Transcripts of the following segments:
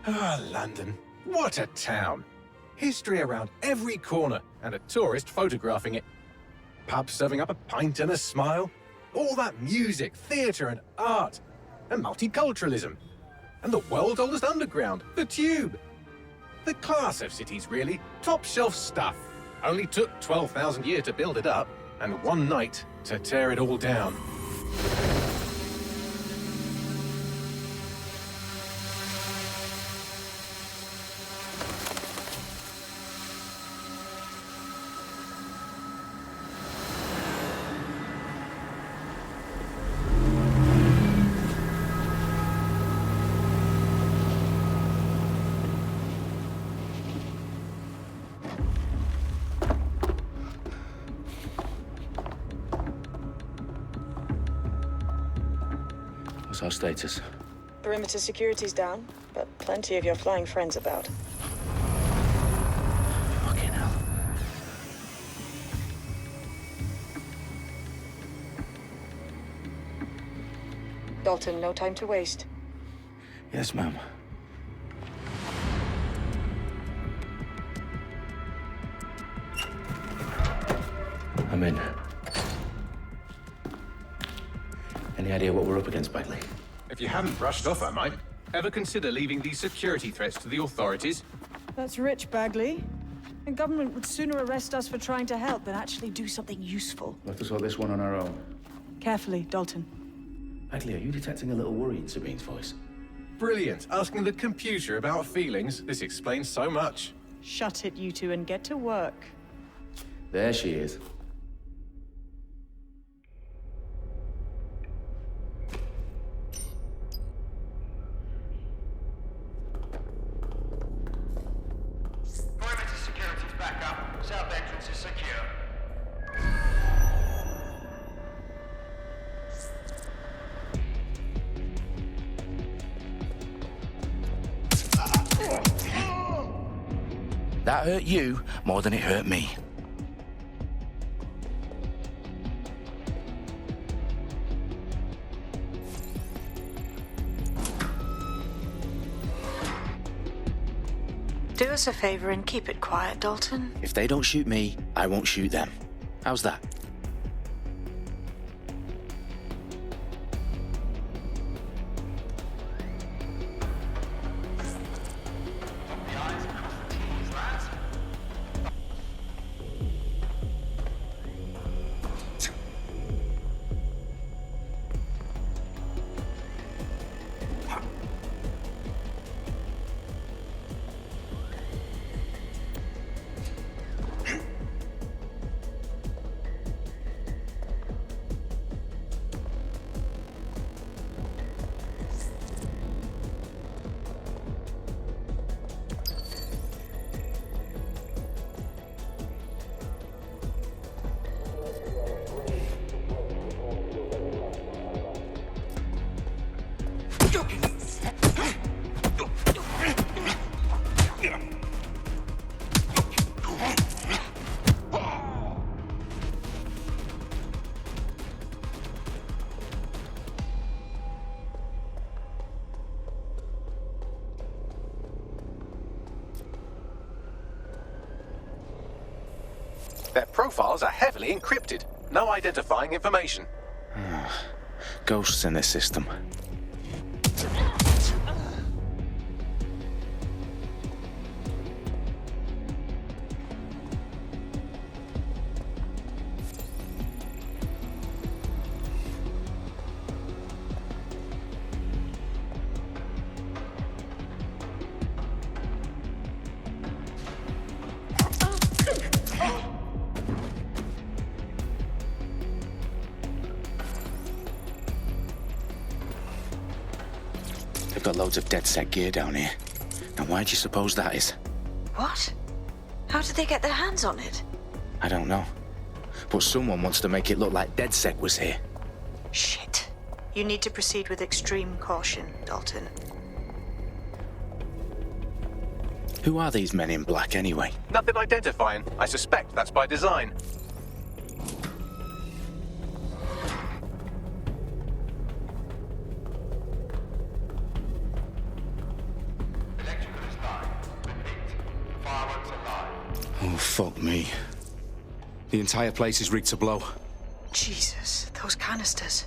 Ah, London. What a town. History around every corner and a tourist photographing it. Pubs serving up a pint and a smile. All that music, theatre and art. And multiculturalism. And the world's oldest underground, the Tube. The class of cities, really. Top shelf stuff. Only took 12,000 years to build it up, and one night to tear it all down. What's our status? Perimeter security's down, but plenty of your flying friends about. Fucking hell. Dalton, no time to waste. Yes, ma'am. I'm in. Any idea what we're up against, Bagley? If you hadn't brushed off, I might. Ever consider leaving these security threats to the authorities? That's rich, Bagley. The government would sooner arrest us for trying to help than actually do something useful. We'll have to sort this one on our own. Carefully, Dalton. Bagley, are you detecting a little worry in Sabine's voice? Brilliant. Asking the computer about feelings. This explains so much. Shut it, you two, and get to work. There she is. Perimeter security's back up. South entrance is secure. That hurt you more than it hurt me. Do us a favor and keep it quiet, Dalton. If they don't shoot me, I won't shoot them. How's that? The eyes across the T's, lads. Their profiles are heavily encrypted. No identifying information. Ghosts in this system. They've got loads of dead set gear down here. Now why do you suppose that is? What? How did they get their hands on it? I don't know. But someone wants to make it look like DedSec was here. Shit. You need to proceed with extreme caution, Dalton. Who are these men in black anyway? Nothing identifying. I suspect that's by design. Electric Fuck me. The entire place is rigged to blow. Jesus, those canisters.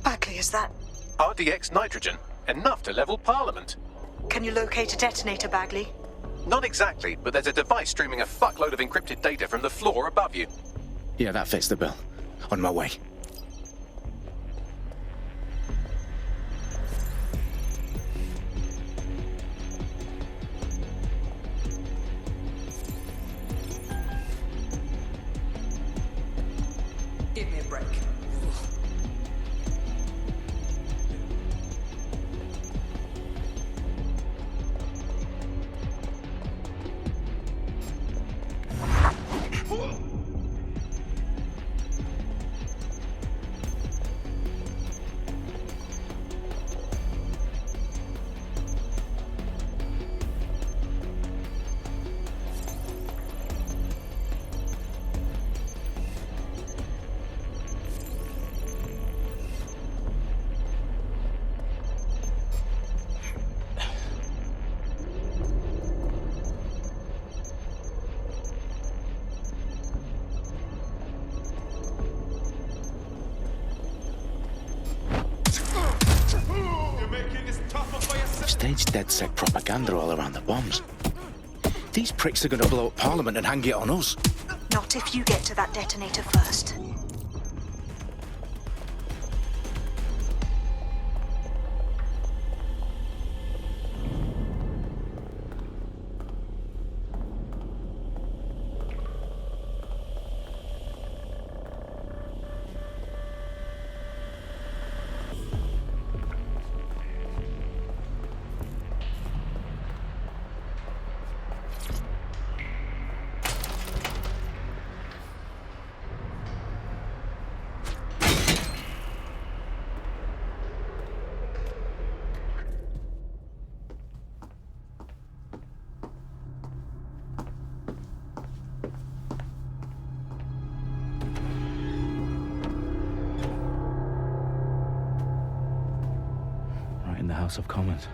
Bagley, is that... RDX nitrogen, enough to level Parliament. Can you locate a detonator, Bagley? Not exactly, but there's a device streaming a fuckload of encrypted data from the floor above you. Yeah, that fits the bill. On my way. Give me a break. Staged DedSec propaganda all around the bombs. These pricks are gonna blow up Parliament and hang it on us. Not if you get to that detonator first. In the House of Commons.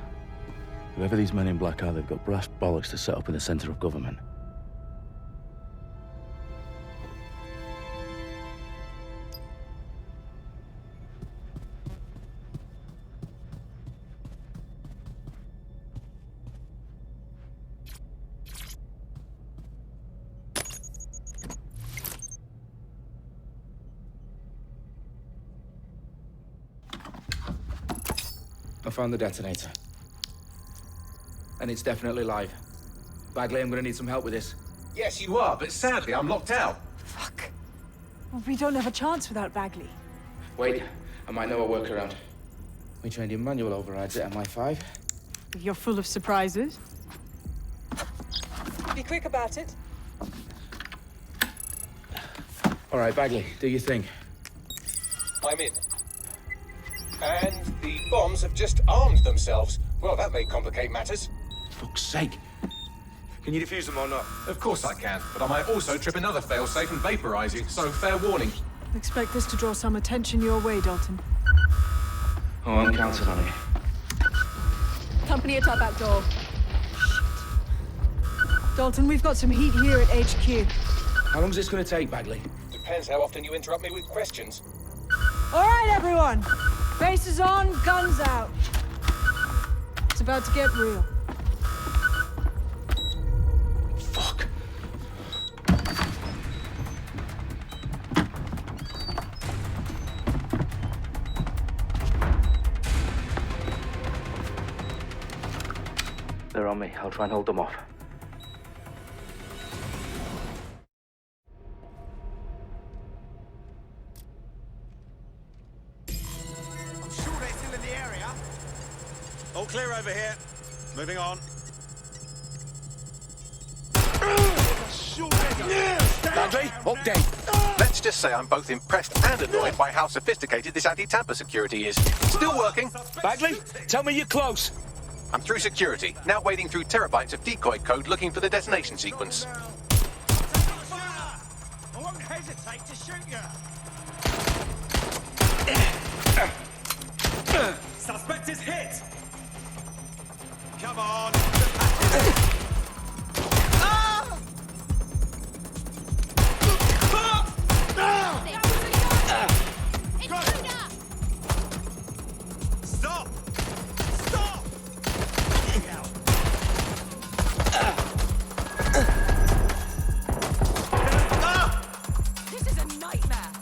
Whoever these men in black are, they've got brass bollocks to set up in the centre of government. I found the detonator. And it's definitely live. Bagley, I'm gonna need some help with this. Yes, you are, but sadly I'm locked out. Fuck. Well, we don't have a chance without Bagley. Wait, I might know a workaround. We trained in manual overrides at MI5. You're full of surprises. Be quick about it. All right, Bagley, do your thing. I'm in. And the bombs have just armed themselves. Well, that may complicate matters. Fuck's sake. Can you defuse them or not? Of course I can, but I might also trip another failsafe and vaporize you, so fair warning. Expect this to draw some attention your way, Dalton. Oh, I'm counting on it. Company at our back door. Shit. Dalton, we've got some heat here at HQ. How long's this gonna take, Bagley? Depends how often you interrupt me with questions. All right, everyone. Faces on, guns out. It's about to get real. Fuck. They're on me. I'll try and hold them off. All clear over here. Moving on. Bagley, update. Let's just say I'm both impressed and annoyed by how sophisticated this anti-tamper security is. Still working. Bagley, tell me you're close. I'm through security, now wading through terabytes of decoy code looking for the detonation sequence. I won't hesitate to shoot you. Suspect is hit. Come on. Stop! Stop! This is a nightmare.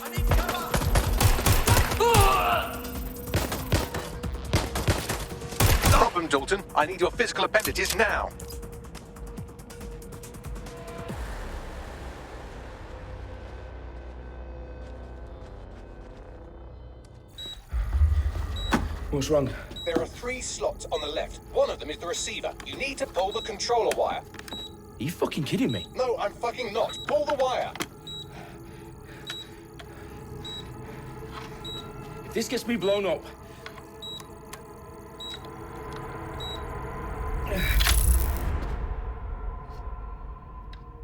I need cover! Problem, Dalton. I need your physical appendages now. What's wrong? There are 3 slots on the left. One of them is the receiver. You need to pull the controller wire. Are you fucking kidding me? No, I'm fucking not. Pull the wire. If this gets me blown up...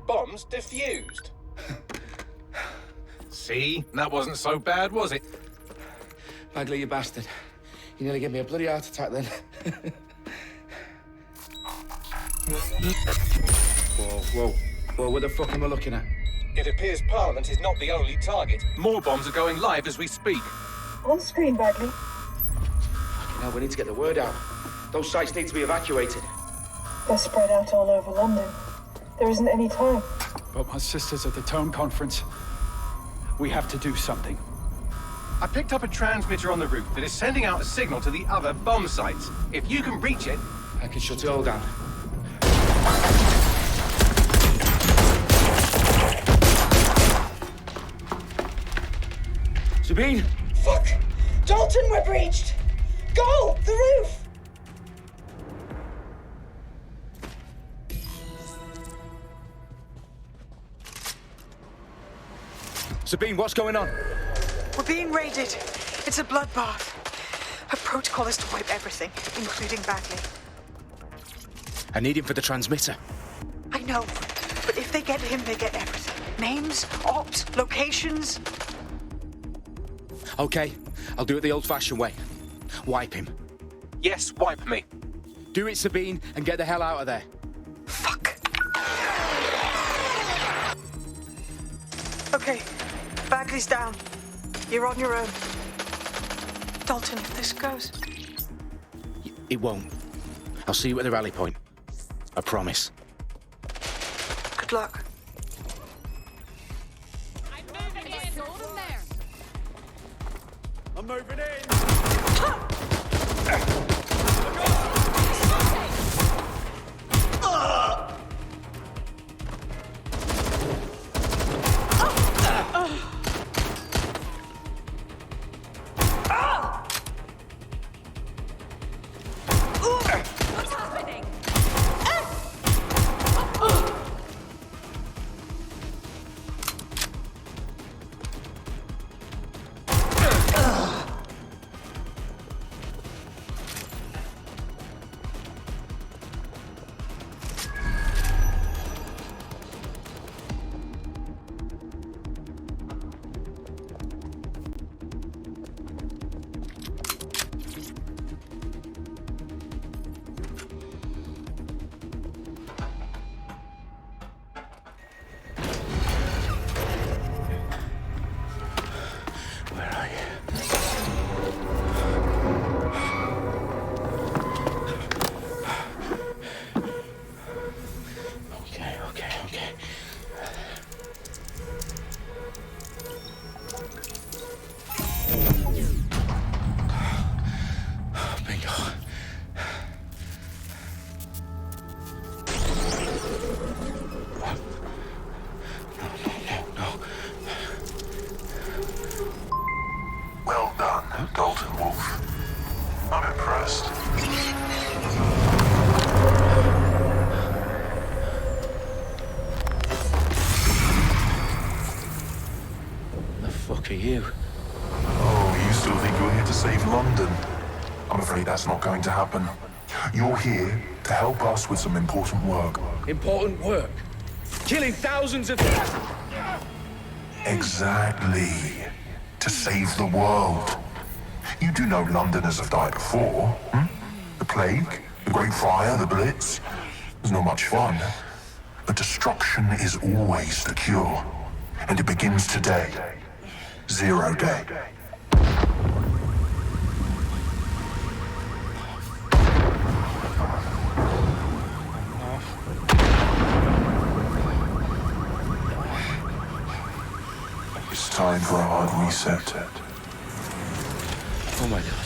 Bombs defused. See? That wasn't so bad, was it? Bagley, you bastard. You nearly gave me a bloody heart attack then. Whoa. What the fuck am I looking at? It appears Parliament is not the only target. More bombs are going live as we speak. On screen, Bagley. Now we need to get the word out. Those sites need to be evacuated. They're spread out all over London. There isn't any time. But my sister's at the town conference. We have to do something. I picked up a transmitter on the roof that is sending out a signal to the other bomb sites. If you can reach it... I can shut it all down. Sabine! Fuck! Dalton, we're breached! Go! The roof! Sabine, what's going on? We're being raided. It's a bloodbath. Her protocol is to wipe everything, including Bagley. I need him for the transmitter. I know, but if they get him, they get everything. Names, ops, locations. Okay, I'll do it the old-fashioned way. Wipe him. Yes, wipe me. Do it, Sabine, and get the hell out of there. Fuck. Okay, Bagley's down. You're on your own. Dalton, if this goes... It won't. I'll see you at the rally point. I promise. Good luck. I'm moving in! What's happening? Okay. Bingo. No. Well done, Dalton Wolf. I'm impressed. The fuck are you? Oh, you still think you're here to save London? I'm afraid that's not going to happen. You're here to help us with some important work. Important work. Killing thousands of... Exactly. To save the world. You do know Londoners have died before, hmm? The Plague, the Great Fire, the Blitz. It's not much fun, but destruction is always the cure. And it begins today. 0 day. It's time for a hard reset. Oh my god.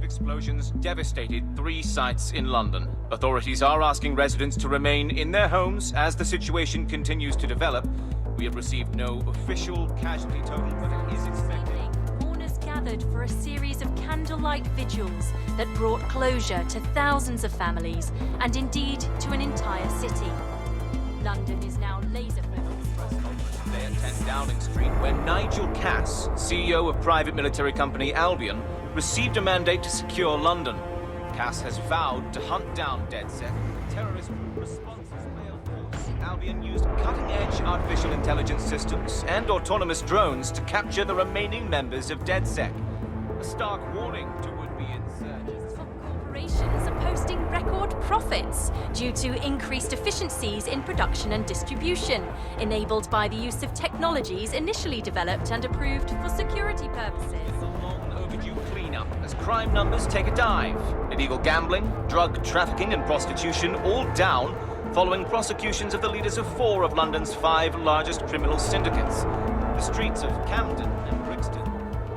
Explosions devastated 3 sites in London. Authorities are asking residents to remain in their homes as the situation continues to develop. We have received no official casualty total, but it is expected. Mourners gathered for a series of candlelight vigils that brought closure to thousands of families and indeed to an entire city. London is now laser-focused. Today at 10 Downing Street, where Nigel Cass, CEO of private military company Albion, received a mandate to secure London. Cass has vowed to hunt down DedSec. Terrorist responses failed. Albion used cutting-edge artificial intelligence systems and autonomous drones to capture the remaining members of DedSec. A stark warning to would-be insurgents. Top corporations are posting record profits due to increased efficiencies in production and distribution, enabled by the use of technologies initially developed and approved for security purposes. Cleanup as crime numbers take a dive. Illegal gambling, drug trafficking and prostitution all down following prosecutions of the leaders of 4 of London's 5 largest criminal syndicates. The streets of Camden and Brixton.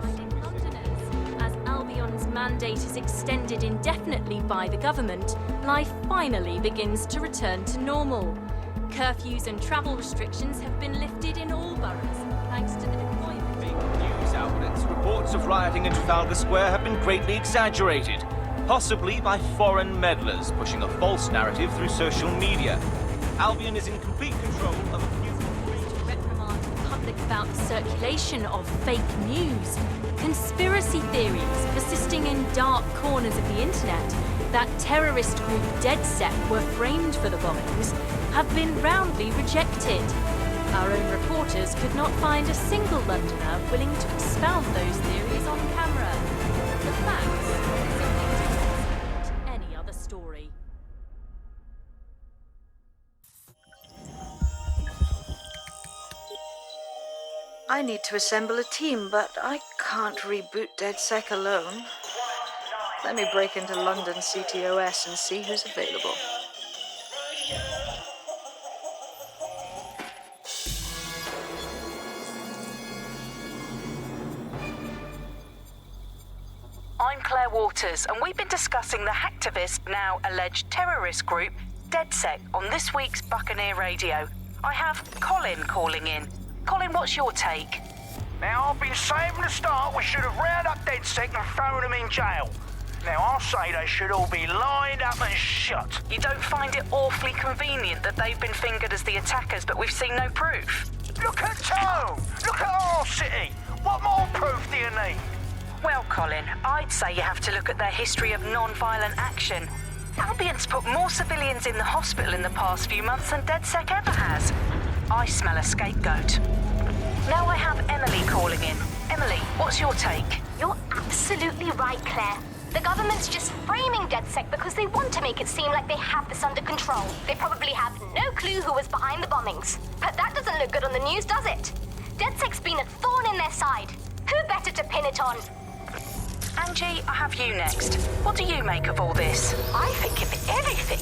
Londoners, as Albion's mandate is extended indefinitely by the government, life finally begins to return to normal. Curfews and travel restrictions have been lifted in all boroughs, thanks to the deployment. News outlets' reports of rioting in Trafalgar Square have been greatly exaggerated, possibly by foreign meddlers pushing a false narrative through social media. Albion is in complete control of a new reprimand the public about the circulation of fake news, conspiracy theories persisting in dark corners of the internet that terrorist group DedSec were framed for the bombings have been roundly rejected. Our own reporters could not find a single Londoner willing to expound those theories on camera. The facts simply don't support any other story. I need to assemble a team, but I can't reboot DedSec alone. Let me break into London CTOS and see who's available. I'm Claire Waters, and we've been discussing the hacktivist, now alleged terrorist group, DedSec, on this week's Buccaneer Radio. I have Colin calling in. Colin, what's your take? Now, I've been saying from the start we should have rounded up DedSec and thrown them in jail. Now, I'll say they should all be lined up and shot. You don't find it awfully convenient that they've been fingered as the attackers, but we've seen no proof? Look at Tone! Look at our city! What more proof do you need? Well, Colin, I'd say you have to look at their history of non-violent action. Albion's put more civilians in the hospital in the past few months than DedSec ever has. I smell a scapegoat. Now I have Emily calling in. Emily, what's your take? You're absolutely right, Claire. The government's just framing DedSec because they want to make it seem like they have this under control. They probably have no clue who was behind the bombings. But that doesn't look good on the news, does it? DedSec's been a thorn in their side. Who better to pin it on? Angie, I have you next. What do you make of all this? I think if anything,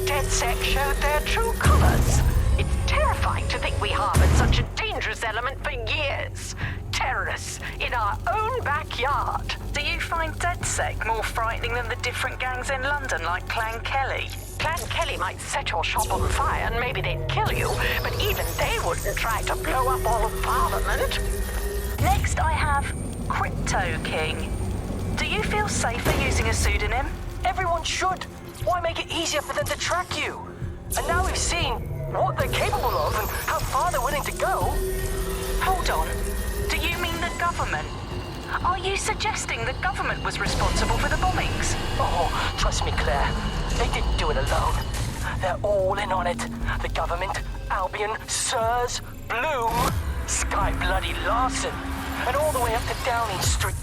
DedSec showed their true colors. It's terrifying to think we harbored such a dangerous element for years. Terrorists in our own backyard. Do you find DedSec more frightening than the different gangs in London, like Clan Kelly? Clan Kelly might set your shop on fire and maybe they'd kill you, but even they wouldn't try to blow up all of Parliament. Next, I have Crypto King. Do you feel safer using a pseudonym? Everyone should. Why make it easier for them to track you? And now we've seen what they're capable of and how far they're willing to go. Hold on. Do you mean the government? Are you suggesting the government was responsible for the bombings? Oh, trust me, Claire. They didn't do it alone. They're all in on it. The government, Albion, Sirs, Bloom, Sky Bloody Larson, and all the way up to Downing Street.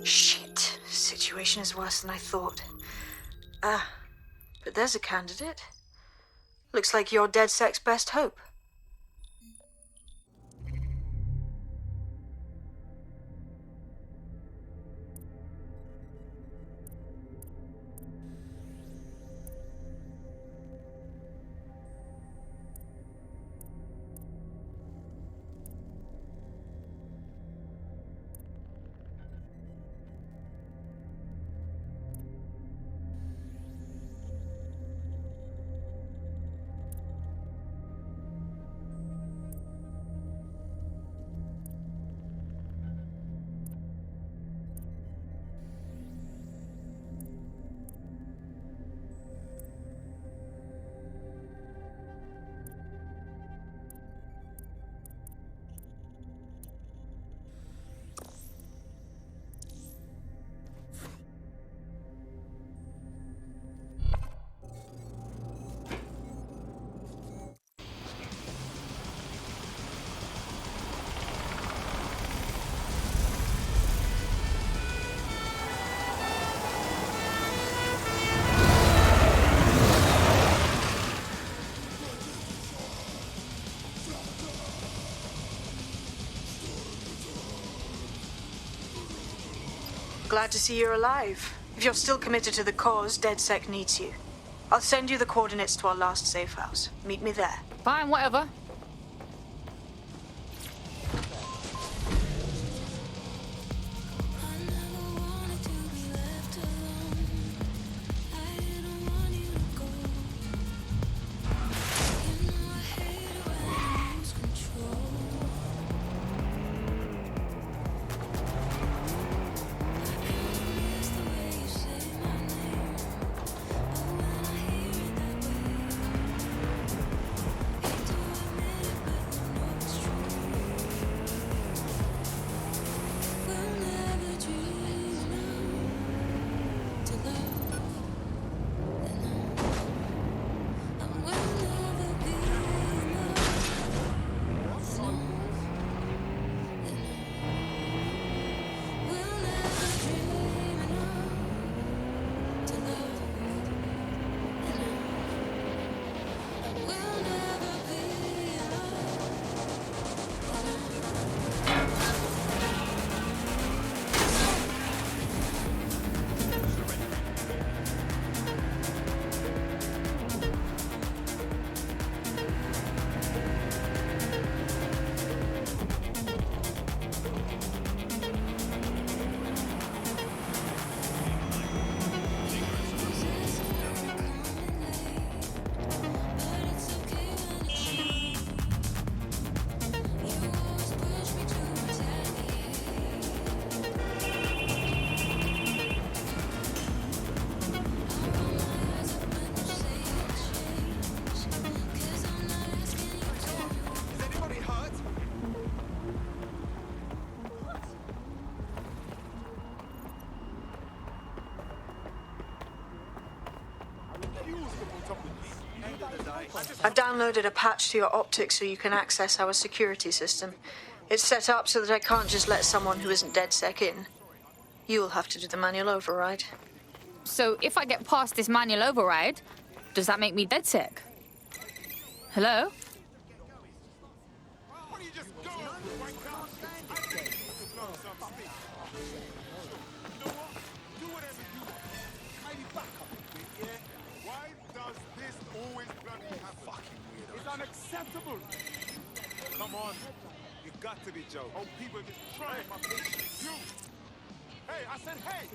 Shit. Situation is worse than I thought. But there's a candidate. Looks like you're DedSec's best hope. Glad to see you're alive. If you're still committed to the cause, DedSec needs you. I'll send you the coordinates to our last safe house. Meet me there. Fine, whatever. I've downloaded a patch to your optics so you can access our security system. It's set up so that I can't just let someone who isn't DedSec in. You'll have to do the manual override. So if I get past this manual override, does that make me DedSec? Hello? Unacceptable! Come on. You got to be joking. Oh, people are just trying my patience. You! Hey, I said hey!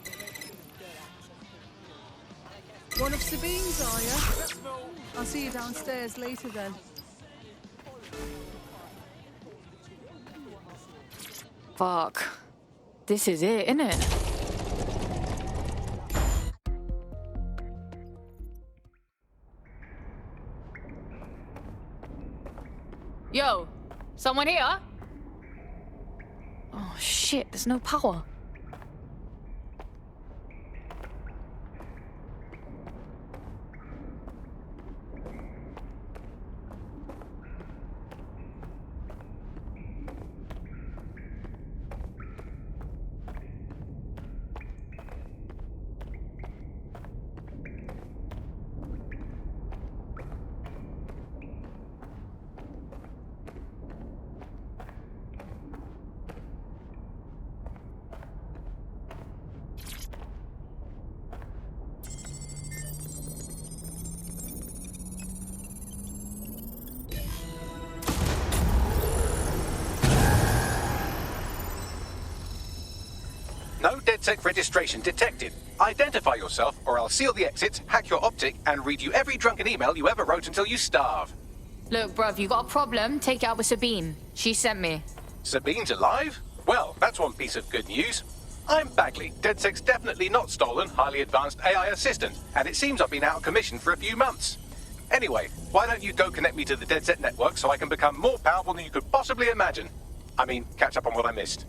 One of Sabine's, are you? I'll see you downstairs later then. Fuck. This is it, innit? Yo, someone here? Oh shit, there's no power. No DedSec registration detected. Identify yourself, or I'll seal the exits, hack your optic, and read you every drunken email you ever wrote until you starve. Look, bruv, you got a problem? Take it out with Sabine. She sent me. Sabine's alive? Well, that's one piece of good news. I'm Bagley, DedSec's definitely not stolen, highly advanced AI assistant, and it seems I've been out of commission for a few months. Anyway, why don't you go connect me to the DedSec network so I can become more powerful than you could possibly imagine? I mean, catch up on what I missed.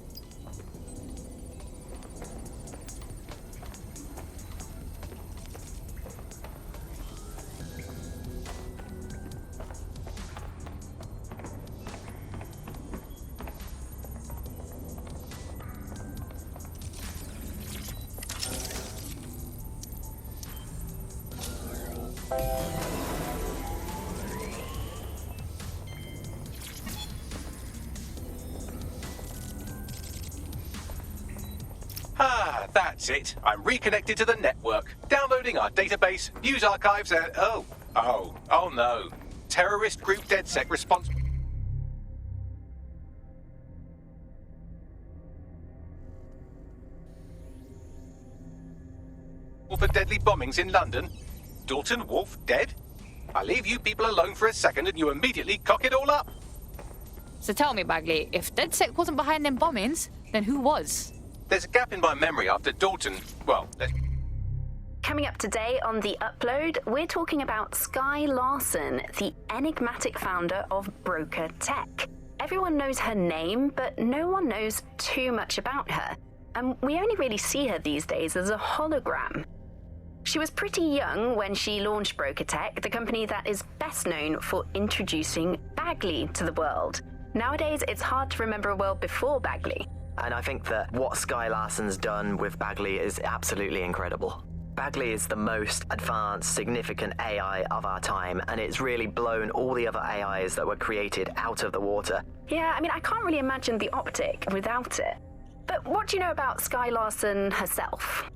Ah, that's it. I'm reconnected to the network, downloading our database, news archives, and oh no. Terrorist group DedSec responsible for deadly bombings in London. Dalton Wolfe dead? I leave you people alone for a second and you immediately cock it all up. So tell me, Bagley, if DedSec wasn't behind them bombings, then who was? There's a gap in my memory after Dalton, well, Coming up today on The Upload, we're talking about Skye Larson, the enigmatic founder of Broker Tech. Everyone knows her name, but no one knows too much about her. And we only really see her these days as a hologram. She was pretty young when she launched Broker Tech, the company that is best known for introducing Bagley to the world. Nowadays, it's hard to remember a world before Bagley. And I think that what Skye Larson's done with Bagley is absolutely incredible. Bagley is the most advanced, significant AI of our time, and it's really blown all the other AIs that were created out of the water. Yeah, I mean, I can't really imagine the optic without it. But what do you know about Skye Larson herself?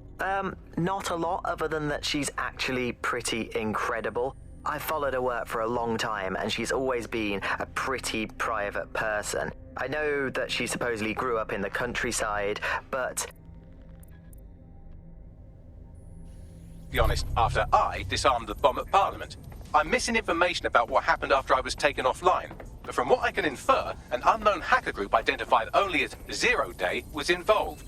Not a lot, other than that she's actually pretty incredible. I've followed her work for a long time, and she's always been a pretty private person. I know that she supposedly grew up in the countryside, but... to be honest, after I disarmed the bomb at Parliament, I'm missing information about what happened after I was taken offline. But from what I can infer, an unknown hacker group identified only as Zero Day was involved.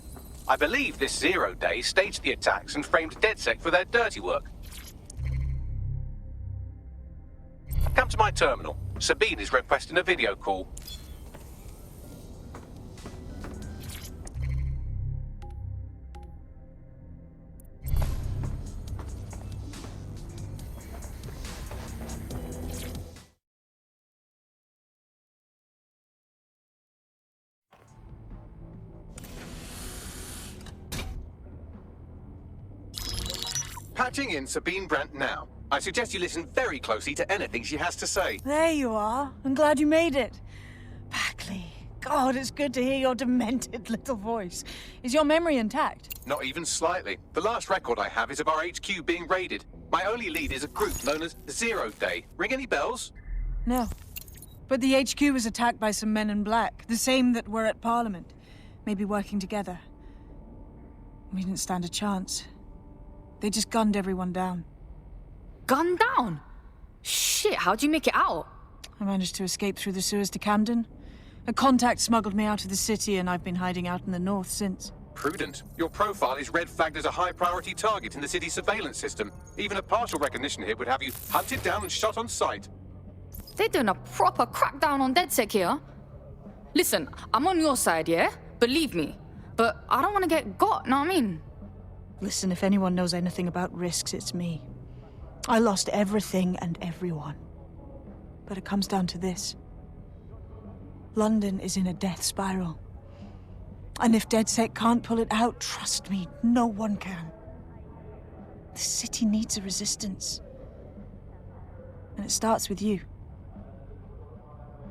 I believe this Zero Day staged the attacks and framed DedSec for their dirty work. Come to my terminal. Sabine is requesting a video call. Patching in Sabine Brandt now. I suggest you listen very closely to anything she has to say. There you are. I'm glad you made it. Bagley. God, it's good to hear your demented little voice. Is your memory intact? Not even slightly. The last record I have is of our HQ being raided. My only lead is a group known as Zero Day. Ring any bells? No. But the HQ was attacked by some men in black, the same that were at Parliament. Maybe working together. We didn't stand a chance. They just gunned everyone down. Gunned down? Shit, how'd you make it out? I managed to escape through the sewers to Camden. A contact smuggled me out of the city, and I've been hiding out in the north since. Prudent. Your profile is red flagged as a high-priority target in the city's surveillance system. Even a partial recognition hit would have you hunted down and shot on sight. They're doing a proper crackdown on DedSec here. Listen, I'm on your side, yeah? Believe me. But I don't want to get got, know what I mean? Listen, if anyone knows anything about risks, it's me. I lost everything and everyone. But it comes down to this. London is in a death spiral. And if DedSec can't pull it out, trust me, no one can. The city needs a resistance. And it starts with you.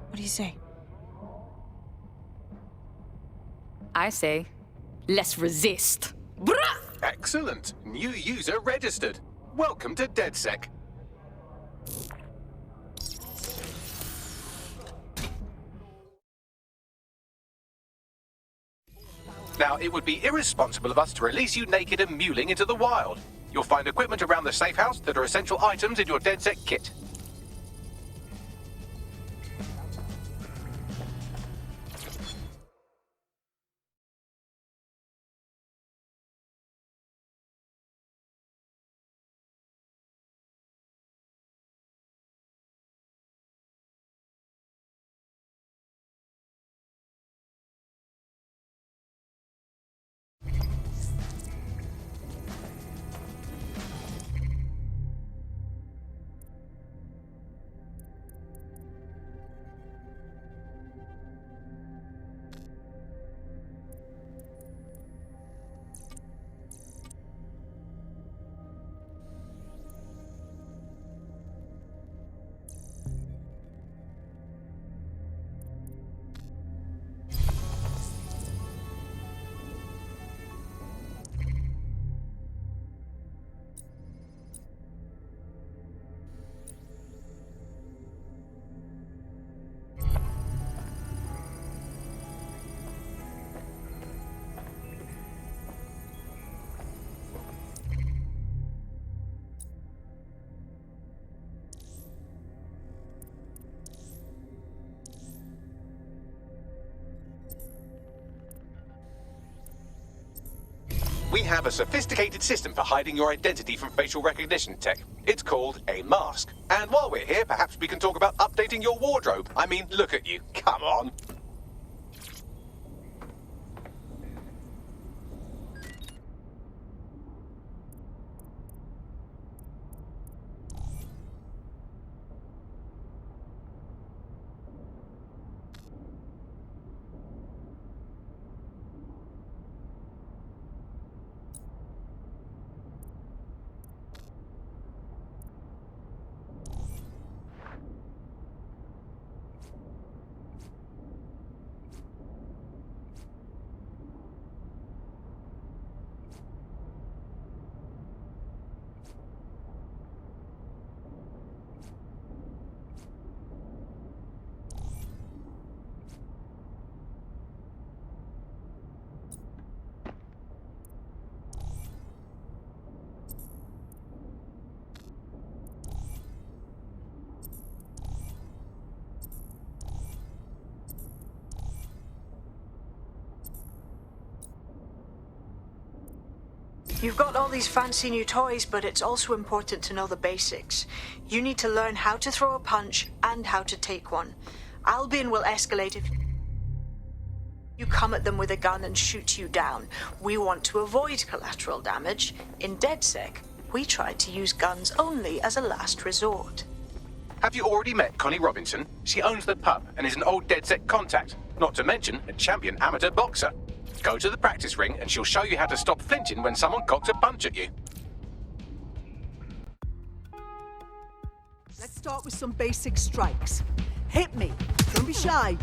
What do you say? I say, let's resist. Excellent. New user registered. Welcome to DedSec. Now, it would be irresponsible of us to release you naked and mewling into the wild. You'll find equipment around the safe house that are essential items in your DedSec kit. We have a sophisticated system for hiding your identity from facial recognition tech. It's called a mask. And while we're here, perhaps we can talk about updating your wardrobe. I mean, look at you. Come on. You've got all these fancy new toys, but it's also important to know the basics. You need to learn how to throw a punch and how to take one. Albion will escalate if you come at them with a gun and shoot you down. We want to avoid collateral damage. In DedSec, we try to use guns only as a last resort. Have you already met Connie Robinson? She owns the pub and is an old DedSec contact, not to mention a champion amateur boxer. Go to the practice ring and she'll show you how to stop flinching when someone cocks a punch at you. Let's start with some basic strikes. Hit me. Don't be shy.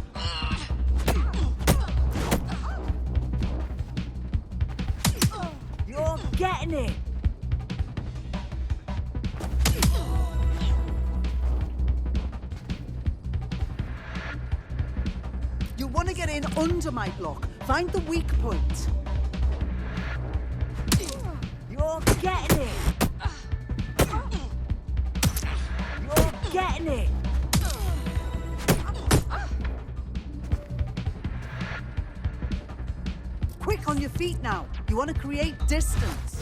You're getting it. You want to get in under my block. Find the weak point. You're getting it. You're getting it. Quick on your feet now. You want to create distance.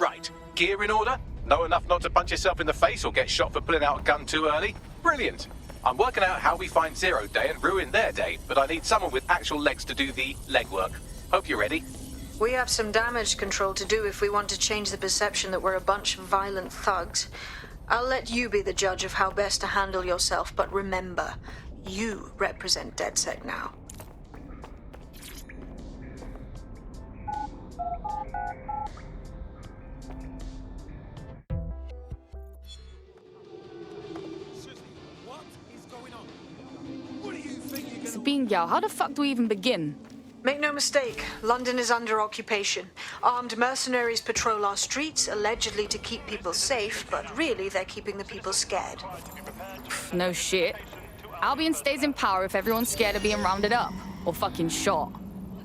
Right. Gear in order? Know enough not to punch yourself in the face or get shot for pulling out a gun too early? Brilliant. I'm working out how we find Zero Day and ruin their day, but I need someone with actual legs to do the legwork. Hope you're ready. We have some damage control to do if we want to change the perception that we're a bunch of violent thugs. I'll let you be the judge of how best to handle yourself, but remember, you represent DedSec now. Sabine Gal, how the fuck do we even begin? Make no mistake, London is under occupation. Armed mercenaries patrol our streets, allegedly to keep people safe, but really they're keeping the people scared. No shit. Albion stays in power if everyone's scared of being rounded up. Or fucking shot.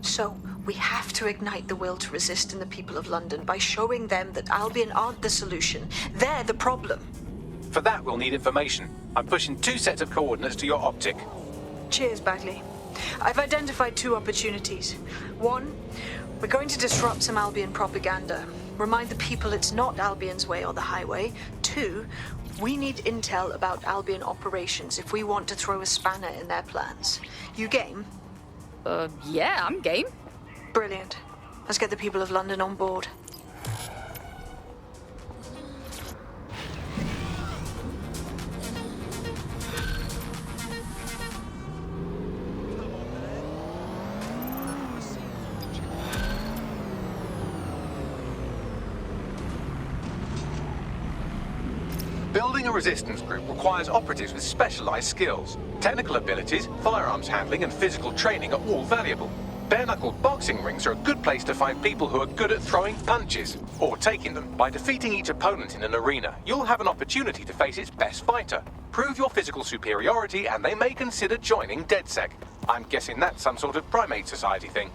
So, we have to ignite the will to resist in the people of London by showing them that Albion aren't the solution. They're the problem. For that, we'll need information. I'm pushing 2 sets of coordinates to your optic. Cheers, Bagley. I've identified 2 opportunities. 1, we're going to disrupt some Albion propaganda. Remind the people it's not Albion's way or the highway. 2, we need intel about Albion operations if we want to throw a spanner in their plans. You game? Yeah, I'm game. Brilliant. Let's get the people of London on board. Building a resistance group requires operatives with specialized skills. Technical abilities, firearms handling, and physical training are all valuable. Bare-knuckled boxing rings are a good place to find people who are good at throwing punches, or taking them. By defeating each opponent in an arena, you'll have an opportunity to face its best fighter. Prove your physical superiority, and they may consider joining DedSec. I'm guessing that's some sort of primate society thing.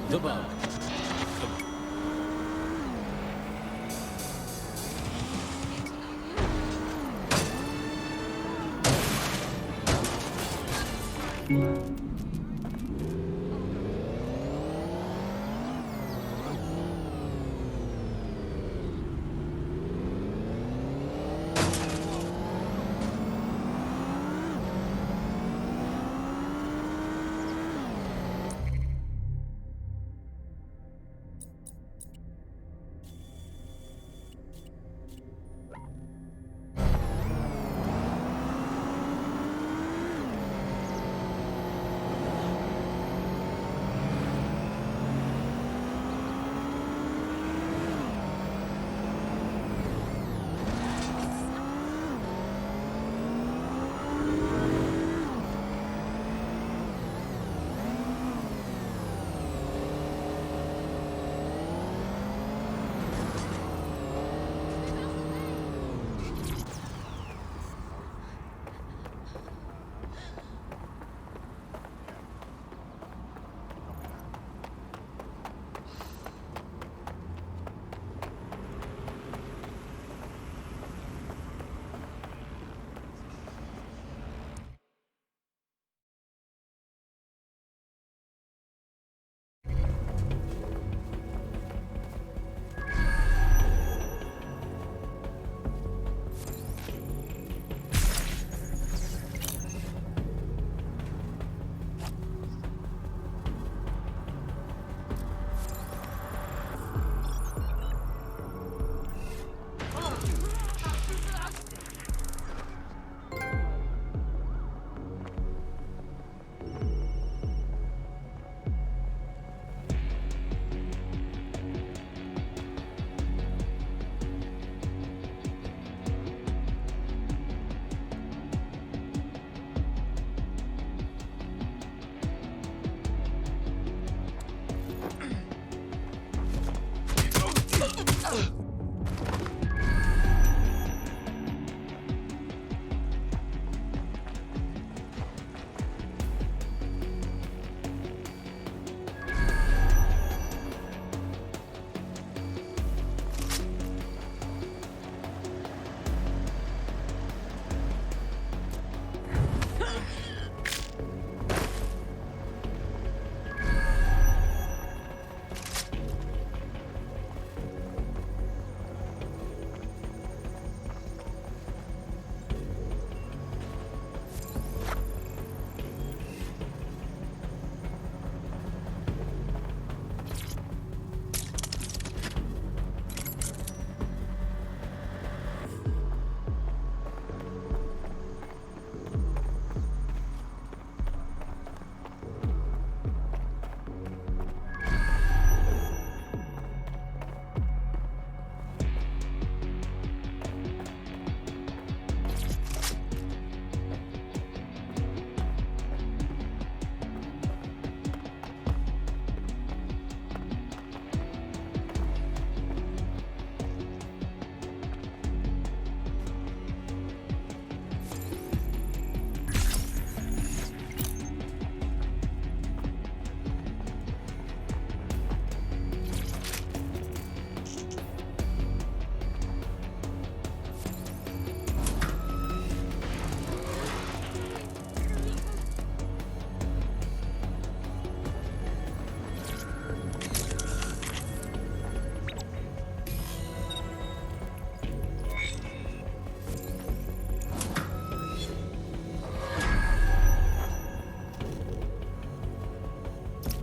The bug.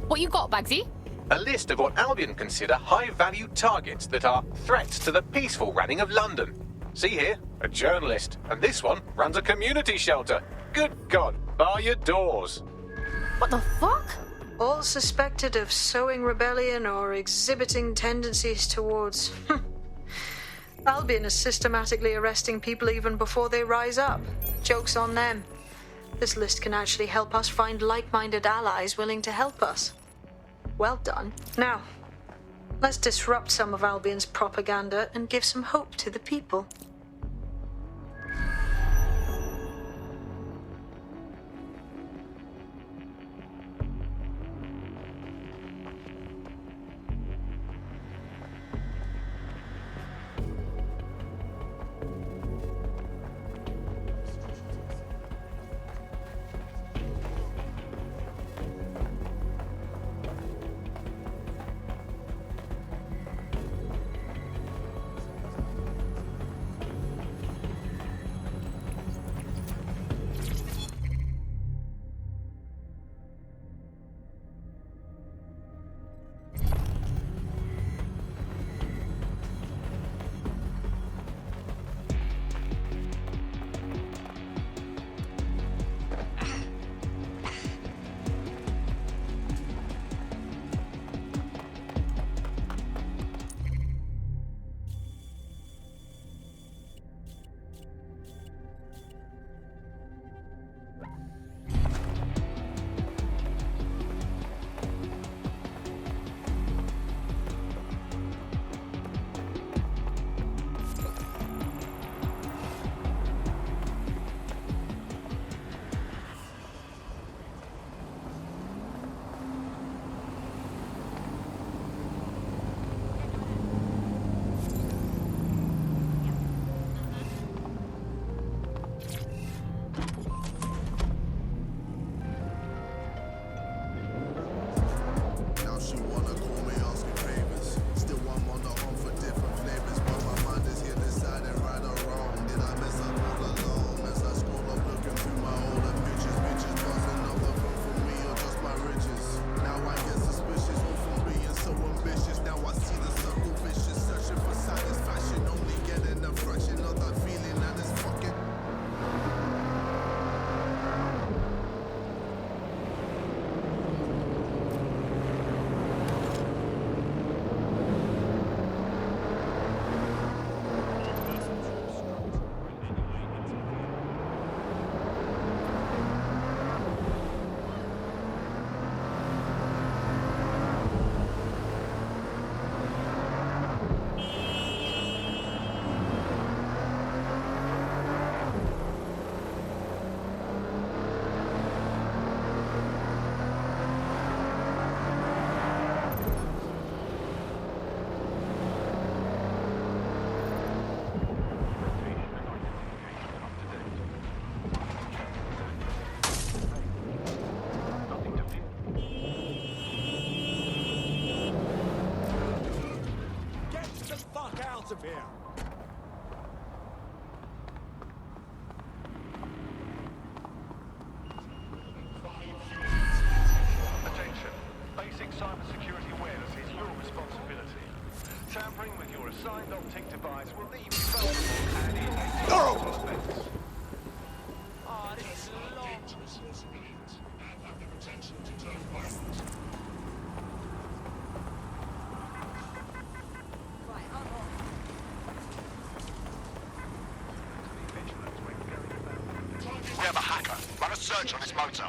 What you got, Bagsy? A list of what Albion consider high-value targets that are threats to the peaceful running of London. See here, a journalist, and this one runs a community shelter. Good God, bar your doors. What the fuck? All suspected of sowing rebellion or exhibiting tendencies towards... Albion is systematically arresting people even before they rise up. Joke's on them. This list can actually help us find like-minded allies willing to help us. Well done. Now, let's disrupt some of Albion's propaganda and give some hope to the people. Out of here! Attention. Basic cybersecurity awareness is your responsibility. Tampering with your assigned optic device will leave you vulnerable and in suspense. Ah, this is long. We have a hacker. Run a search on his motor.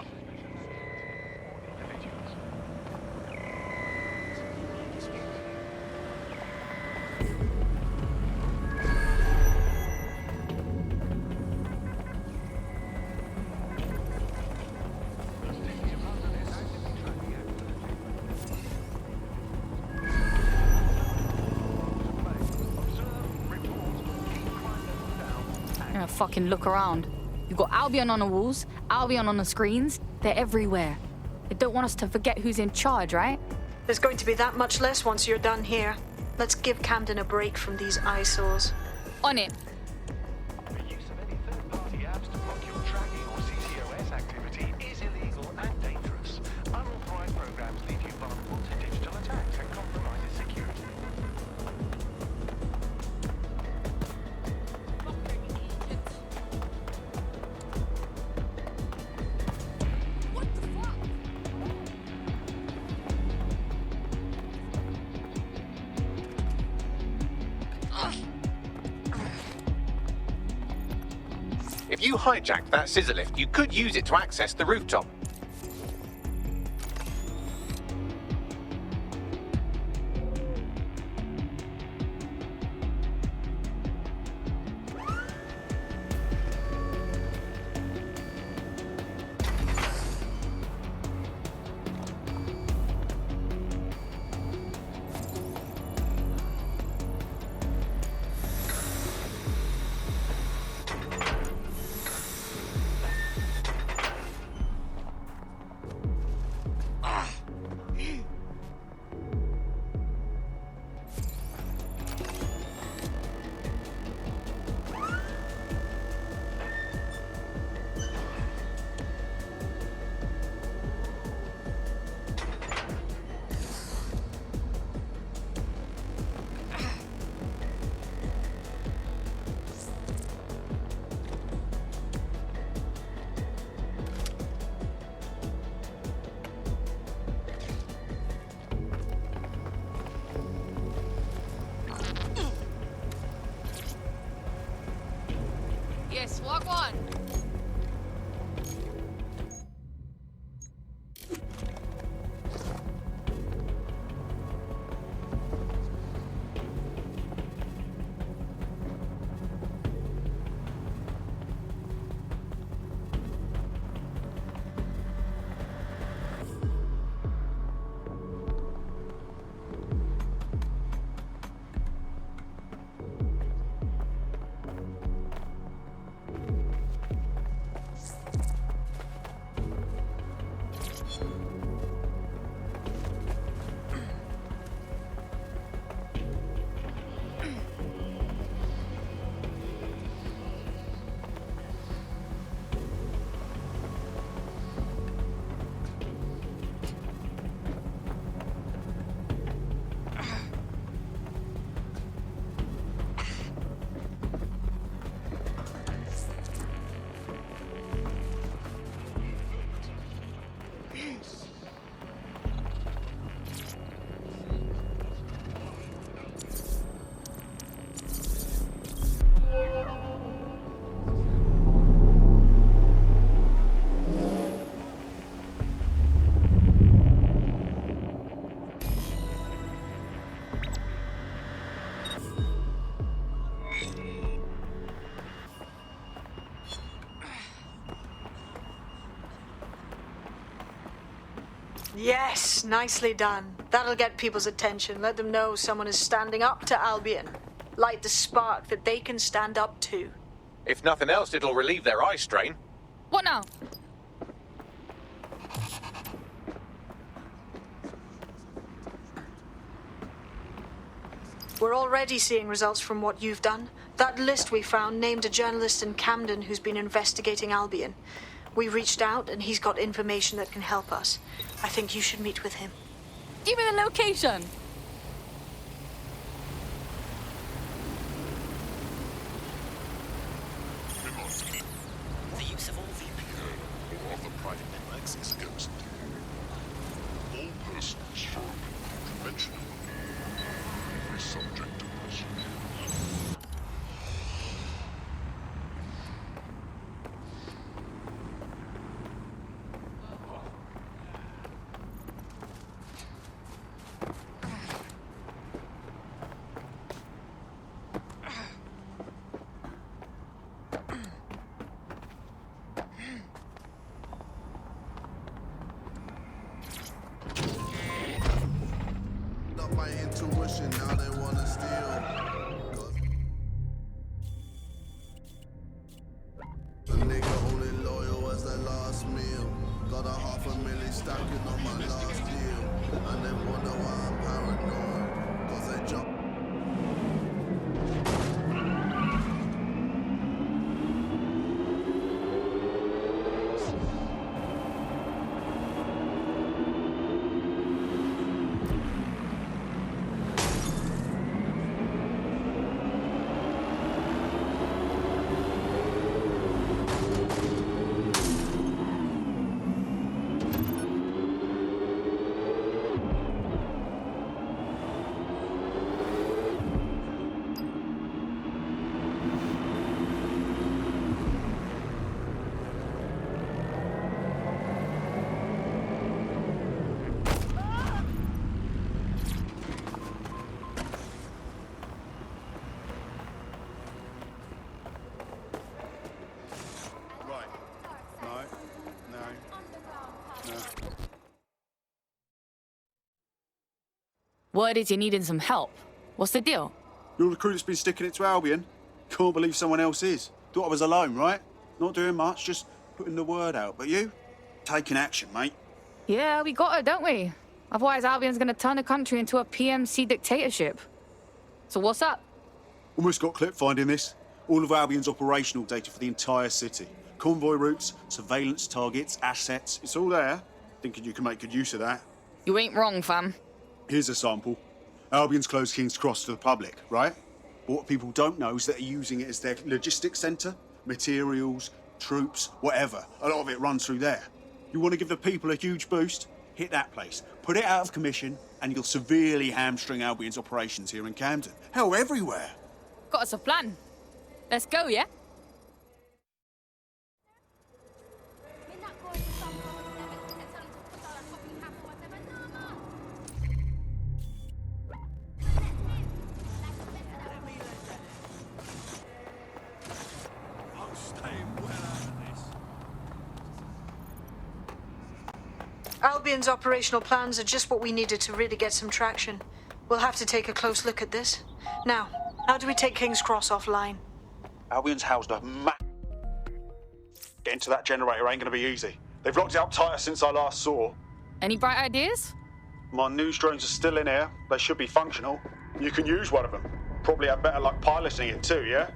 I'm gonna fucking look around. You've got Albion on the walls, Albion on the screens. They're everywhere. They don't want us to forget who's in charge, right? There's going to be that much less once you're done here. Let's give Camden a break from these eyesores. On it. The use of any third-party apps to block your tracking or CCOS activity is illegal and dangerous. Unauthorized programs leave you If you hijacked that scissor lift, you could use it to access the rooftop. Yes, walk on. Yes, nicely done. That'll get people's attention. Let them know someone is standing up to Albion. Light the spark that they can stand up to. If nothing else, it'll relieve their eye strain. What now? We're already seeing results from what you've done. That list we found named a journalist in Camden who's been investigating Albion. We reached out and he's got information that can help us. I think you should meet with him. Give me the location. The use of all VPN or other private networks is a ghost. All persons from conventional are subject to question. My intuition, now they wanna steal. A nigga only loyal as that last meal. Got $500,000 stacking on my last deal. And they wonder why I'm paranoid. Cause they jump. Word is you're needing some help. What's the deal? You're the crew that's been sticking it to Albion. Can't believe someone else is. Thought I was alone, right? Not doing much, just putting the word out. But you? Taking action, mate. Yeah, we got it, don't we? Otherwise, Albion's gonna turn the country into a PMC dictatorship. So what's up? Almost got clip finding this. All of Albion's operational data for the entire city. Convoy routes, surveillance targets, assets. It's all there. Thinking you can make good use of that. You ain't wrong, fam. Here's a sample. Albion's closed King's Cross to the public, right? But what people don't know is that they're using it as their logistics centre. Materials, troops, whatever. A lot of it runs through there. You want to give the people a huge boost? Hit that place. Put it out of commission, and you'll severely hamstring Albion's operations here in Camden. Hell, everywhere. Got us a plan. Let's go, yeah? Albion's operational plans are just what we needed to really get some traction. We'll have to take a close look at this. Now, how do we take King's Cross offline? Albion's housed a Getting to that generator ain't gonna be easy. They've locked it up tighter since I last saw. Any bright ideas? My news drones are still in here. They should be functional. You can use one of them. Probably have better luck piloting it too, yeah?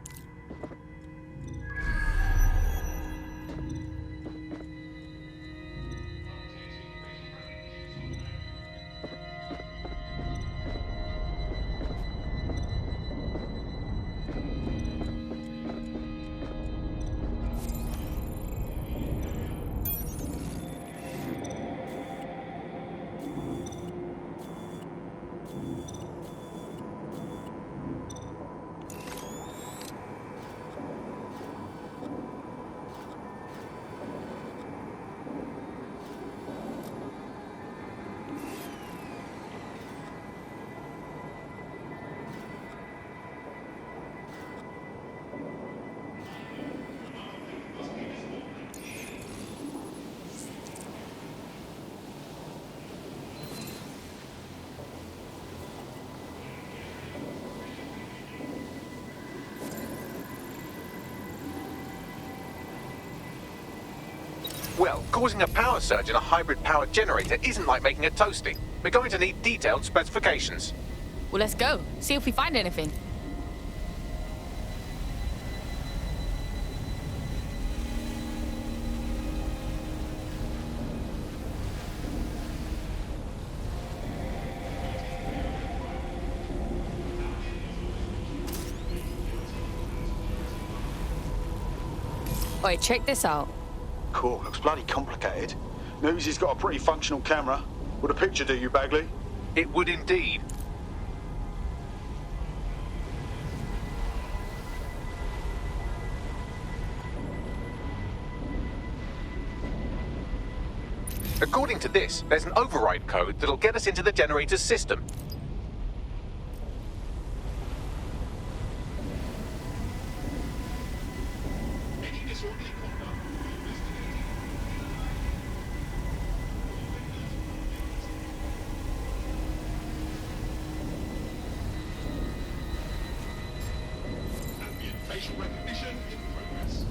Well, causing a power surge in a hybrid-powered generator isn't like making a toasty. We're going to need detailed specifications. Well, let's go. See if we find anything. Oi, check this out. Cool, looks bloody complicated. News he's got a pretty functional camera. Would a picture do you, Bagley? It would indeed. According to this, there's an override code that'll get us into the generator's system. Facial recognition in progress.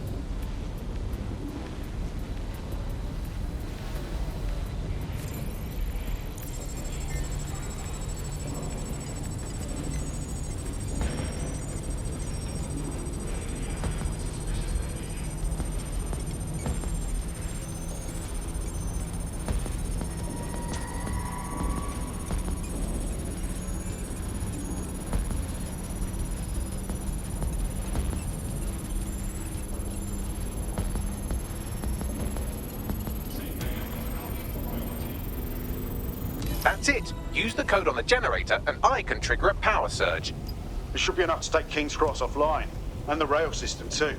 That's it. Use the code on the generator and I can trigger a power surge. It should be enough to take King's Cross offline. And the rail system too.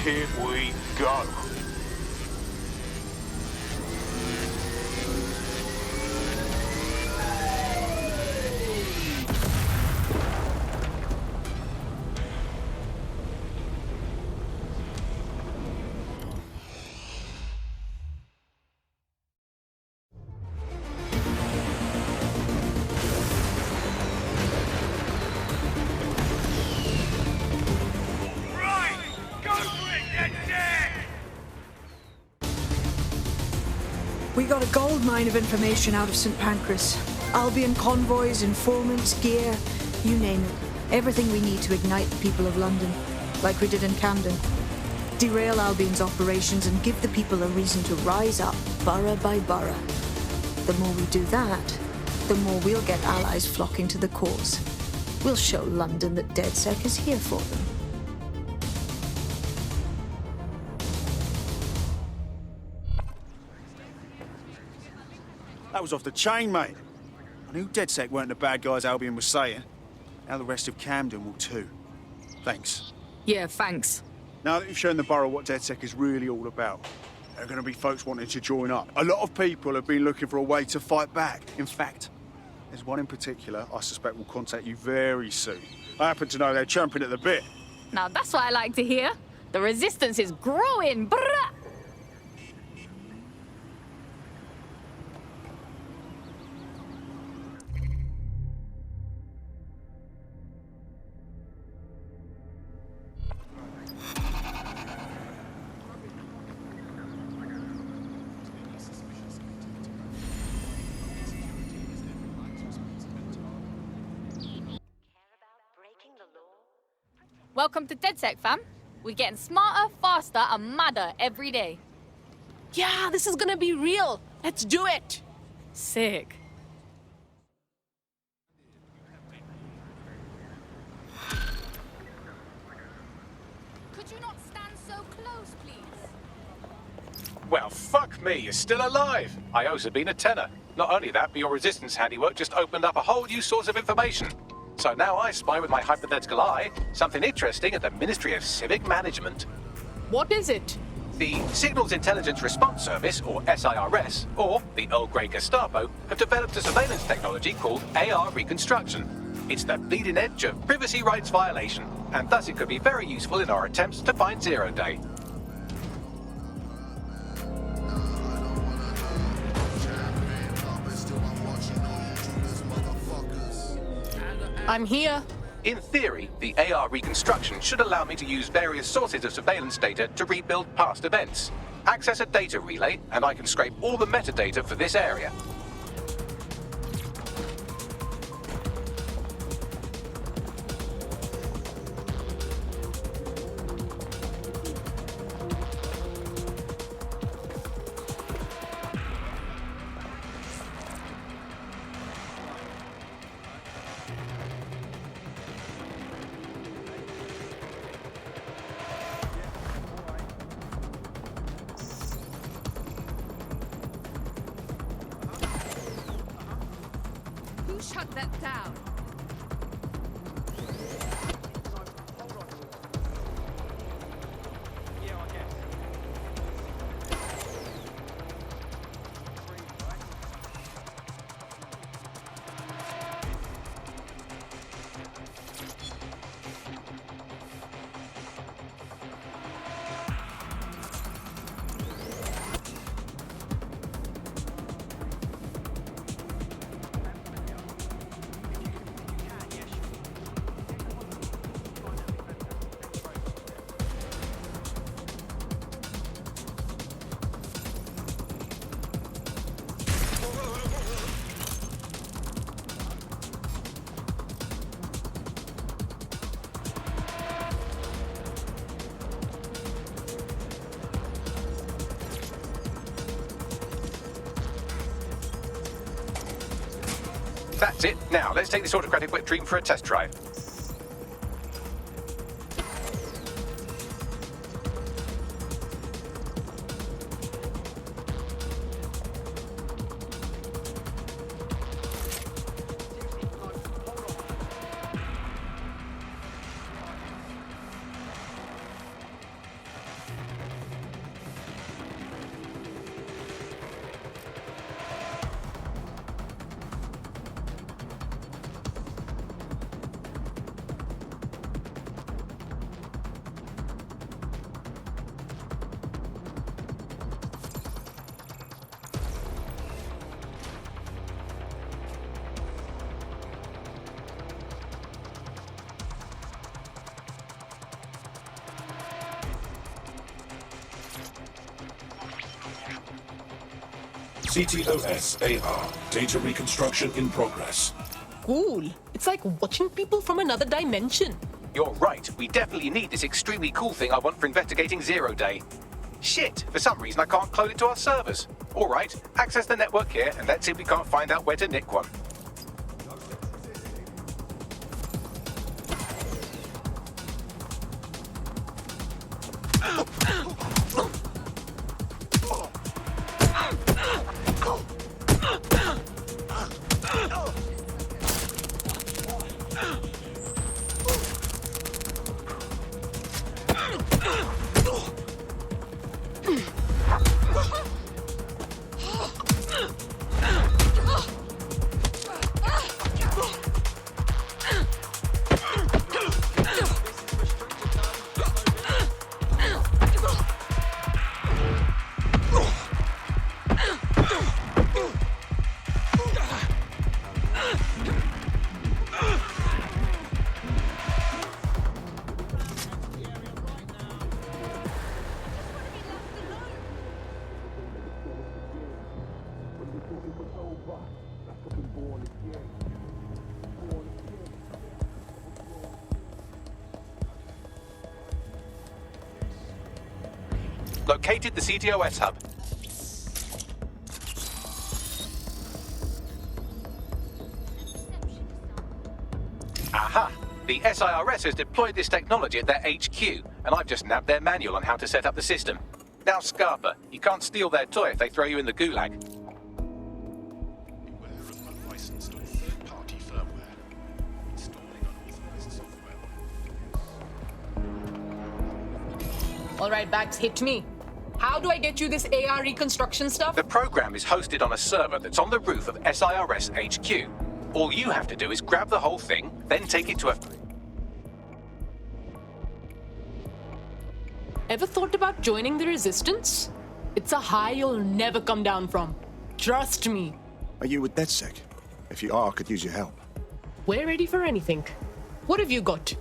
Here we go. We got a gold mine of information out of St. Pancras. Albion convoys, informants, gear, you name it. Everything we need to ignite the people of London, like we did in Camden. Derail Albion's operations and give the people a reason to rise up, borough by borough. The more we do that, the more we'll get allies flocking to the cause. We'll show London that DedSec is here for them. That was off the chain, mate. I knew DedSec weren't the bad guys Albion was saying. Now the rest of Camden will too. Thanks. Yeah, thanks. Now that you've shown the borough what DedSec is really all about, there are going to be folks wanting to join up. A lot of people have been looking for a way to fight back. In fact, there's one in particular I suspect will contact you very soon. I happen to know they're champing at the bit. Now that's what I like to hear. The resistance is growing, brah! Welcome to DedSec, fam. We're getting smarter, faster, and madder every day. Yeah, this is gonna be real. Let's do it. Sick. Could you not stand so close, please? Well, fuck me, you're still alive. I owes have been a tenner. Not only that, but your resistance handiwork just opened up a whole new source of information. So now I spy with my hypothetical eye something interesting at the Ministry of Civic Management. What is it? The Signals Intelligence Response Service, or SIRS, or the Earl Grey Gestapo, have developed a surveillance technology called AR reconstruction. It's the bleeding edge of privacy rights violation, and thus it could be very useful in our attempts to find Zero Day. I'm here. In theory, the AR reconstruction should allow me to use various sources of surveillance data to rebuild past events. Access a data relay, and I can scrape all the metadata for this area. Shut that down. That's it. Now, let's take this autocratic wet dream for a test drive. CTOS AR. Data reconstruction in progress. Cool. It's like watching people from another dimension. You're right. We definitely need this extremely cool thing I want for investigating Zero Day. Shit, for some reason I can't clone it to our servers. All right, access the network here, and let's see if we can't find out where to nick one. Located the CTOS hub. Aha! The SIRS has deployed this technology at their HQ, and I've just nabbed their manual on how to set up the system. Now, Scarpa, you can't steal their toy if they throw you in the gulag. Beware of unlicensed or third-party firmware. Installing unauthorized software. All right, Bags, hit me. How do I get you this AR reconstruction stuff? The program is hosted on a server that's on the roof of SIRS HQ. All you have to do is grab the whole thing, then take it to a... Ever thought about joining the resistance? It's a high you'll never come down from. Trust me. Are you with DedSec? If you are, I could use your help. We're ready for anything. What have you got?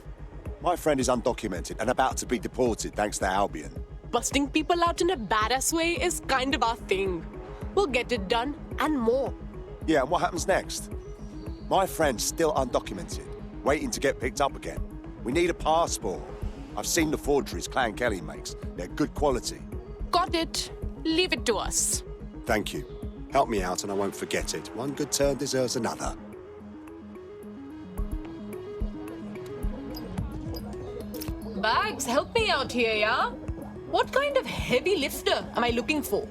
My friend is undocumented and about to be deported thanks to Albion. Busting people out in a badass way is kind of our thing. We'll get it done, and more. Yeah, and what happens next? My friend's still undocumented, waiting to get picked up again. We need a passport. I've seen the forgeries Clan Kelly makes. They're good quality. Got it. Leave it to us. Thank you. Help me out and I won't forget it. One good turn deserves another. Bags, help me out here, yeah? What kind of heavy lifter am I looking for?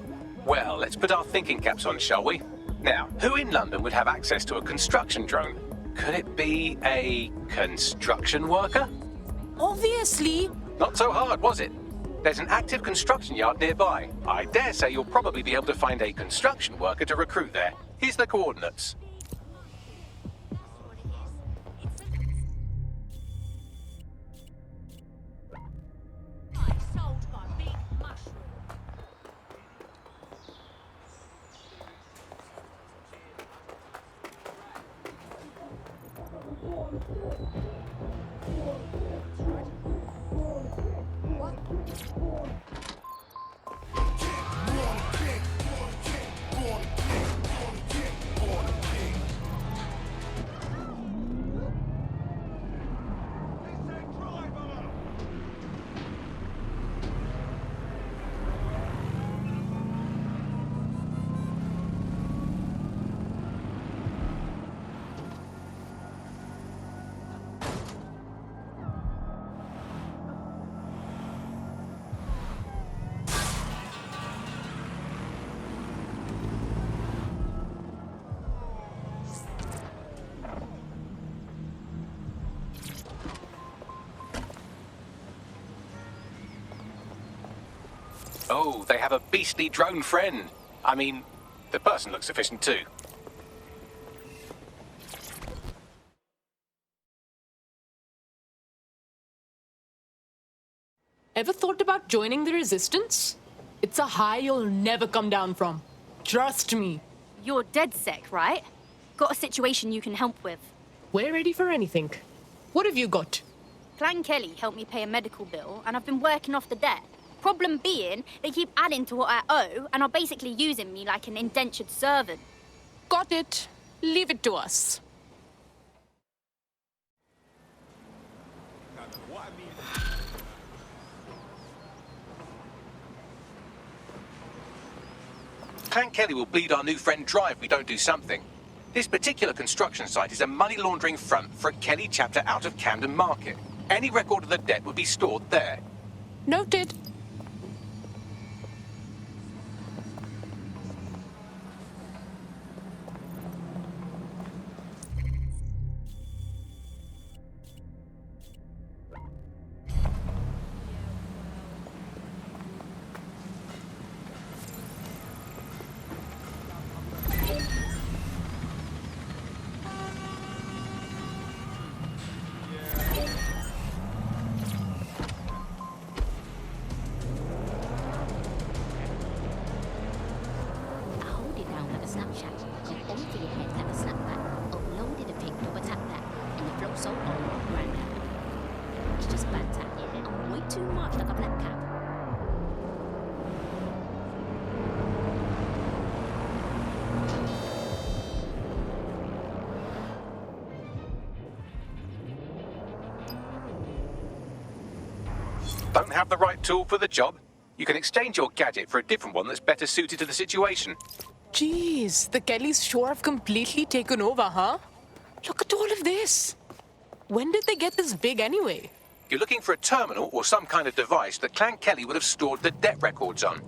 Well, let's put our thinking caps on, shall we? Now, who in London would have access to a construction drone? Could it be a construction worker? Obviously. Not so hard, was it? There's an active construction yard nearby. I dare say you'll probably be able to find a construction worker to recruit there. Here's the coordinates. Oh, they have a beastly drone friend. I mean, the person looks efficient too. Ever thought about joining the resistance? It's a high you'll never come down from. Trust me. You're DedSec, right? Got a situation you can help with. We're ready for anything. What have you got? Clan Kelly helped me pay a medical bill, and I've been working off the debt. Problem being, they keep adding to what I owe and are basically using me like an indentured servant. Got it. Leave it to us. Clan Kelly will bleed our new friend dry if we don't do something. This particular construction site is a money laundering front for a Kelly chapter out of Camden Market. Any record of the debt would be stored there. Noted. Don't have the right tool for the job? You can exchange your gadget for a different one that's better suited to the situation. Jeez, the Kellys sure have completely taken over, huh? Look at all of this. When did they get this big anyway? You're looking for a terminal or some kind of device that Clan Kelly would have stored the debt records on.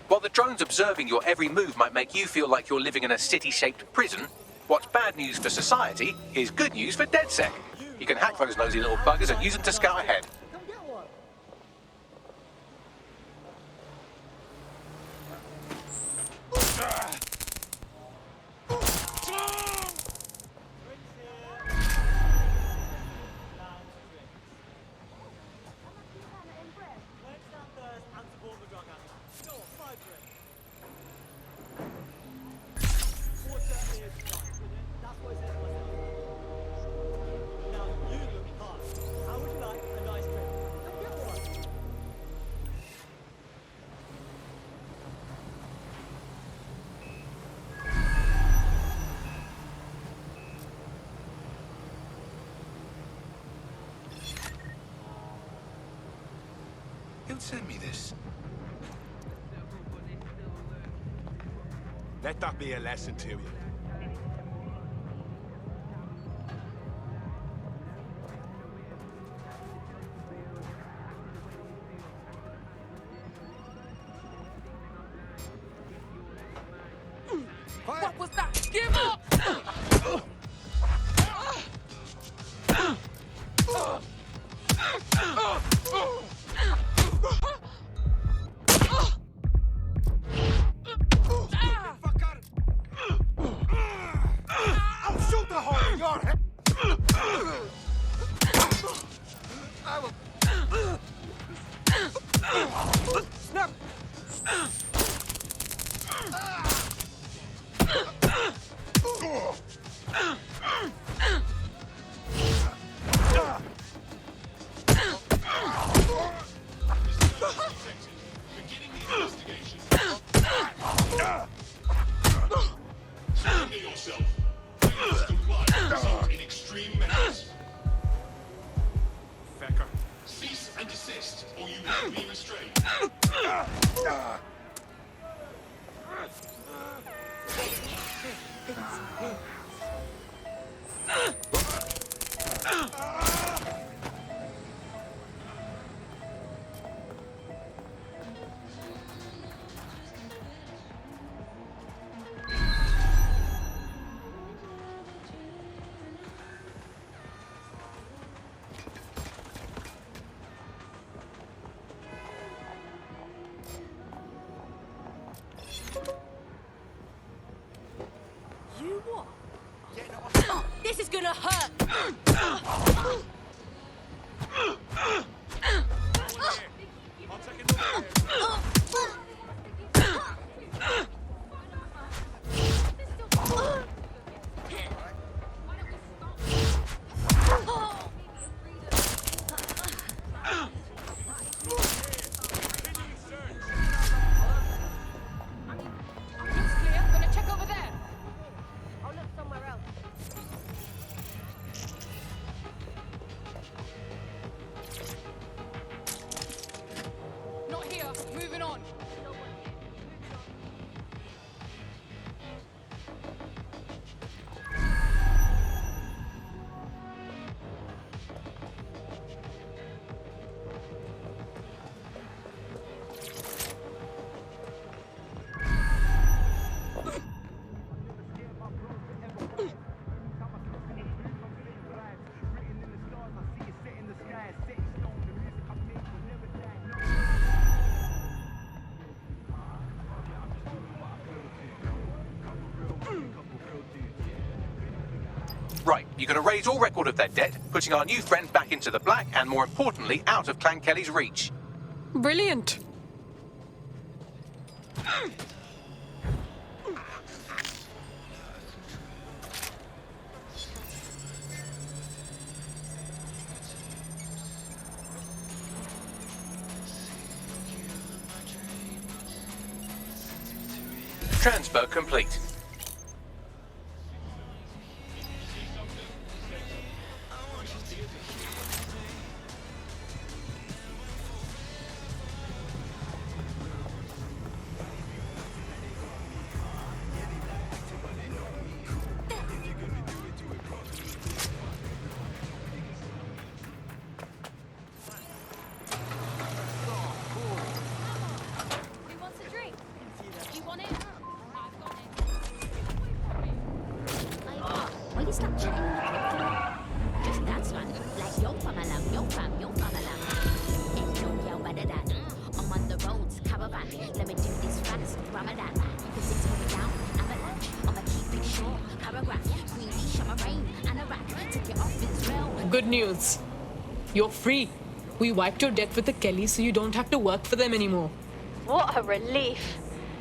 While the drones observing your every move might make you feel like you're living in a city-shaped prison, what's bad news for society is good news for DedSec. You can hack those nosy little buggers and use them to scout ahead. Who'd send me this? Let that be a lesson to you. What was that? Give up! I'll shoot the hole in your head! Snap! Beginning or you will be restrained. You what? This is gonna hurt! Right, you're going to raise all record of their debt, putting our new friend back into the black, and more importantly, out of Clan Kelly's reach. Brilliant. Transfer complete. Good news. You're free. We wiped your debt with the Kellys so you don't have to work for them anymore. What a relief.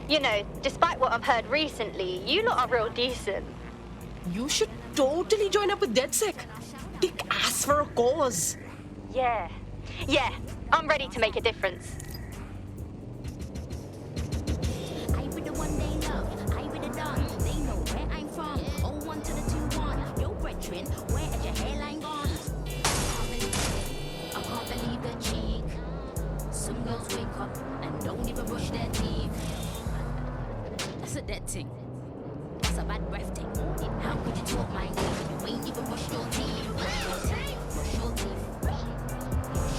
You know, despite what I've heard recently, you lot are real decent. You should totally join up with DedSec. Kick ass for a cause. Yeah. Yeah, I'm ready to make a difference. I be the one they love, I be the dog. They know where I'm from. 01 to the 21. Yo, brethren, where is your hairline gone? I can't believe the cheek. Some girls wake up and don't even brush their teeth. That's a dead thing. That's a bad breath thing. How could you talk my name? You ain't even brush your teeth. Brush your teeth. Brush your teeth. Brush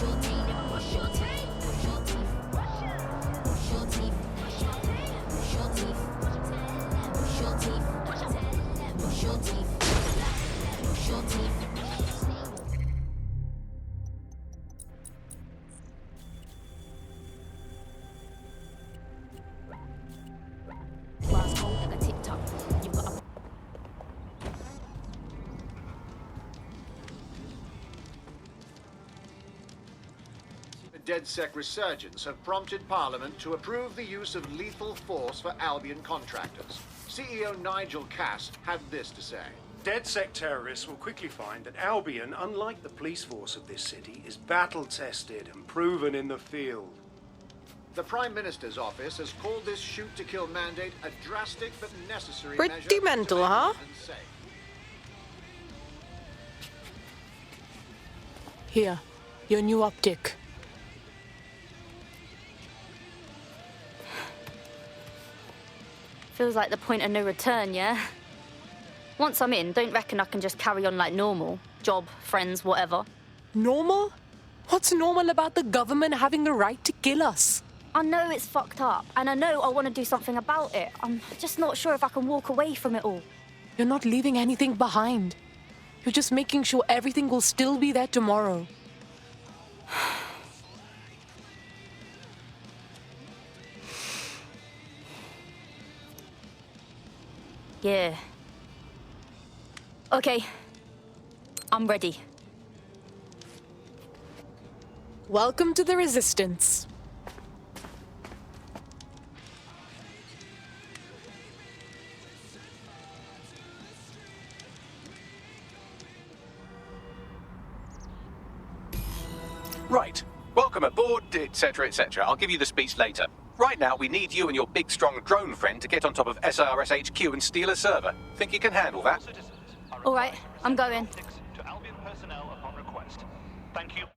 your teeth. Brush your teeth. Brush your teeth. Brush your teeth. Brush your teeth. Brush your teeth. Brush your teeth. Brush your teeth. Brush your teeth. Glass cold like a TikTok. You got a The DedSec resurgence have prompted Parliament to approve the use of lethal force for Albion contractors. CEO Nigel Cass had this to say. DedSec terrorists will quickly find that Albion, unlike the police force of this city, is battle-tested and proven in the field. The Prime Minister's office has called this shoot-to-kill mandate a drastic but necessary Pretty measure mental, to huh? and safe. Here, your new optic. Feels like the point of no return, yeah? Once I'm in, don't reckon I can just carry on like normal. Job, friends, whatever. Normal? What's normal about the government having the right to kill us? I know it's fucked up, and I know I want to do something about it. I'm just not sure if I can walk away from it all. You're not leaving anything behind. You're just making sure everything will still be there tomorrow. Yeah. Okay. I'm ready. Welcome to the Resistance. Right. Welcome aboard, etc., etc. I'll give you the speech later. Right now, we need you and your big, strong drone friend to get on top of SRS HQ and steal a server. Think you can handle that? All right, I'm going. To Albion personnel upon request. Thank you.